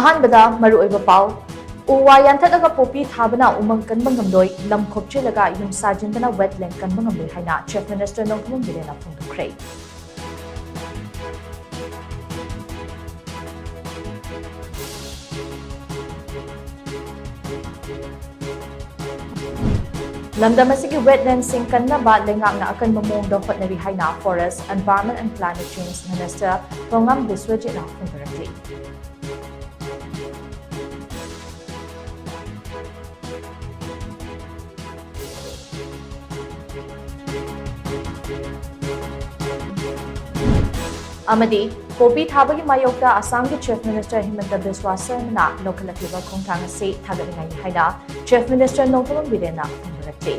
ꯑꯍꯥꯟꯕꯗ ꯃꯔꯨꯑꯣꯏꯕ ꯄꯥꯎ ꯎ ꯋꯥ ꯌꯥꯟꯊꯠꯂꯒ ꯄꯣꯄꯤ ꯊꯥꯕꯅ ꯎꯃꯪ ꯀꯟꯕ ꯉꯝꯂꯣꯏ ꯂꯝ ꯈꯣꯞꯆꯤꯜꯂꯒ ꯌꯨꯝ ꯁꯥꯖꯤꯟꯕꯅ ꯋꯦꯠꯂꯦꯟ ꯀꯟꯕ ꯉꯝꯂꯣꯏ ꯍꯥꯏꯅ ꯆꯤꯐ ꯃꯤꯅꯤꯁꯇꯔ ꯅꯣꯡꯊꯣꯝꯕꯝ ꯕꯤꯔꯦꯟꯅ ꯐꯣꯡꯗꯣꯛꯈ꯭ꯔꯦ꯫ ꯂꯝꯗꯝ ꯑꯁꯤꯒꯤ ꯋꯦꯠꯂꯦꯟꯁꯤꯡ ꯀꯟꯅꯕ ꯂꯩꯉꯥꯛꯅ ꯑꯀꯟꯕ ꯃꯑꯣꯡꯗ ꯍꯣꯠꯅꯔꯤ ꯍꯥꯏꯅ forest, environment and climate change minister Thongam ꯕꯤꯁ꯭ꯋꯖꯤꯠꯅ ꯐꯣꯡꯗꯣꯛꯈ꯭ꯔꯦ꯫ ꯑꯃꯗꯤ ꯄꯣꯄꯤ ꯊꯥꯕꯒꯤ ꯃꯥꯌꯣꯛꯇ ꯑꯁꯥꯝꯒꯤ ꯆꯤꯐ ꯃꯤꯅꯤꯁꯇꯔ ꯍꯤꯃꯟꯇ ꯕꯤꯁ꯭ꯋꯥ ꯁꯔꯃꯅ ꯂꯧꯈꯠꯂꯛꯂꯤꯕ ꯈꯣꯡꯊꯥꯡ ꯑꯁꯤ ꯊꯥꯒꯠꯅꯤꯡꯉꯥꯏꯅꯤ ꯍꯥꯏꯅ ꯆꯤꯐ ꯃꯤꯅꯤꯁꯇꯔ ꯅꯣꯡꯊꯣꯝꯕꯝ ꯕꯤꯔꯦꯟꯅ ꯐꯣꯡꯗꯣꯛꯈ꯭ꯔꯦ꯫